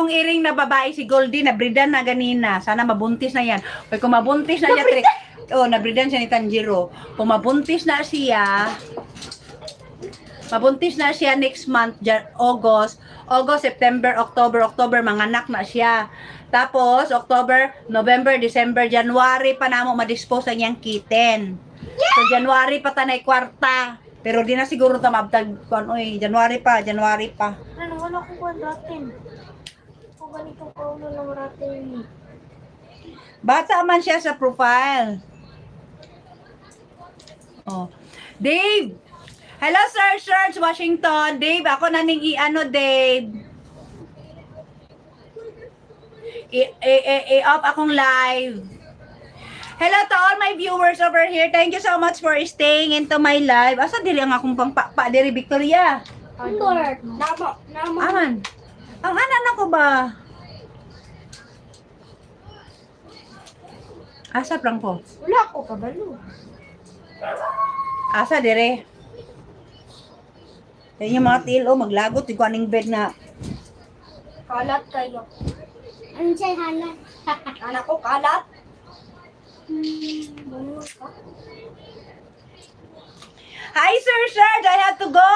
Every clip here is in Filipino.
akong iring na babae si Goldie, nabridan na ganina. Sana mabuntis na yan. Kung mabuntis na niya, nabridan siya ni Tanjiro. Kung mabuntis na siya, next month, August, September, October, manganak na siya. Tapos, October, November, December, January pa na mo madispose ang niyang kitten. So, January pa tanay kwarta. Pero di na siguro ta mabtag January pa. Ano, wala akong kwadratin. Kung ganito ko lang ratin. Bata man siya sa profile. Oh. Dave! Hello, Sir Serge Washington. Dave, ako na ning Dave. I-off akong live. Hello to all my viewers over here. Thank you so much for staying into my live. Asa dili ang akong pangpapa diri Victoria? Lord, Aman. Ang anak ko ba? Asa Franco? wala ako kabalo. Asa dire? Yan yung mga tilo, maglagot, ikaw aning bed na. Kalat kayo. Ano siya, Hana? Anak ko, kalat. Hi, Sir Serge, I have to go.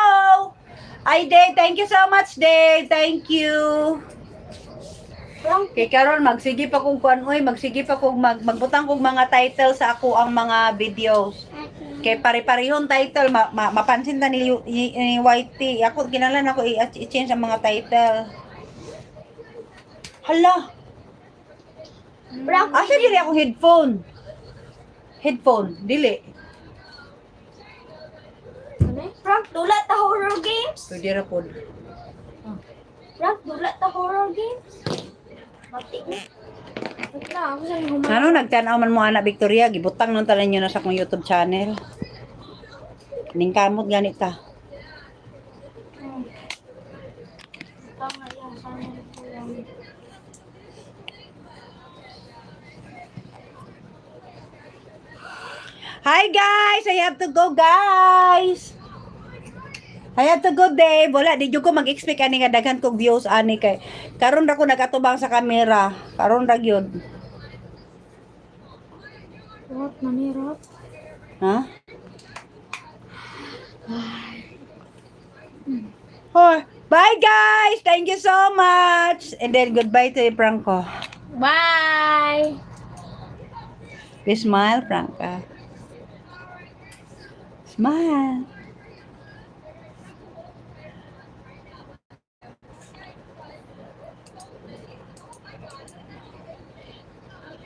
Hi, Dave. Thank you so much, Dave. Thank you. Kay Karon, magsige pa kong magbutang kong mga title sa ako ang mga videos. Kay pare-parehong title, mapansin ta ni YT. Ako, kinalan ako i-change ang mga title. Hala. Asa dili ako headphone, dili. Frank, dula ta horror games? Pwede ra po. Frank, dula ta horror games? Mati na. Wait lang, ako sa humay. Ano, nagtanaw man mo anak Victoria, gibutang nun talan nyo na sa akong YouTube channel. Ning kamot ganit ta. Tama yan, sana ko yan. Hi guys! I have to go guys! I have to go Dave. Wala, di ko mag-expect ani nga daghan kog views ani kay. Karon ra ko nagatubang sa camera. Karon ra gyud. What, manirap? Ha? Oh, bye guys! Thank you so much! And then goodbye to Franco. Bye! Please smile, Franca. Smile.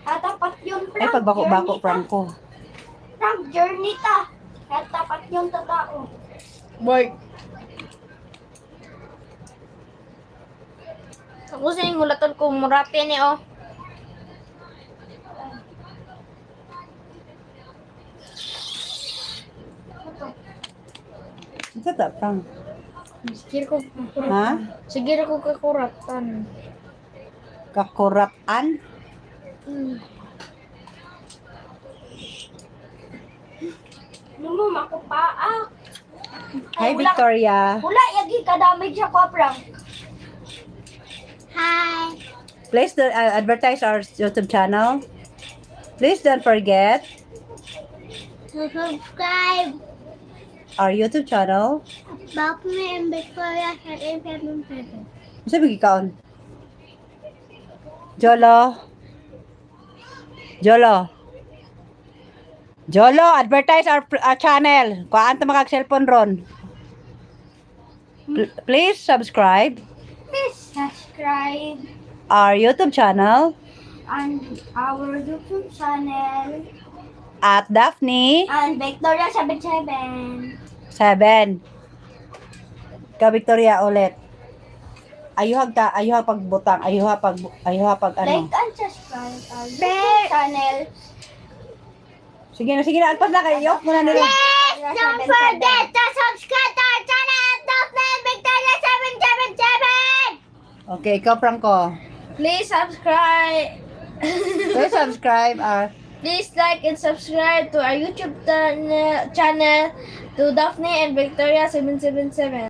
Tapat yun, Frank. Ay, pagbako-bako, Journey ta. Franco. Frank, journey ta. Tapat yun ta tao. Boy. Ako sa yung hulatan ko, murapi ni oh. Ito ta, Frank. Sige ko Ha? Sige ko kakuratan. Kakuratan? Ano mo, makupaak. Hi, Victoria. Wala, yagi ka damage siya ko, Frank. Hi. Please advertise our YouTube channel. Please don't forget Subscribe. our YouTube channel. Back me and Victoria at M7. Sabi gikaon. Jolo, advertise our channel. Kuhaan ta makag cellphone ron. Please subscribe Please subscribe our YouTube channel on our YouTube channel at Daphne and Victoria 77. 7. Ka Victoria ulit. Ayuhag pagbutang, ayuhag pag ano. Like and subscribe our YouTube channel. Sige na, alpas na kayo. Muna nila. Please don't forget to subscribe to our channel Daphne Victoria 777. Okay, ikaw Franco. Please subscribe. Please subscribe our Please like and subscribe to our YouTube channel to Daphne and Victoria 777.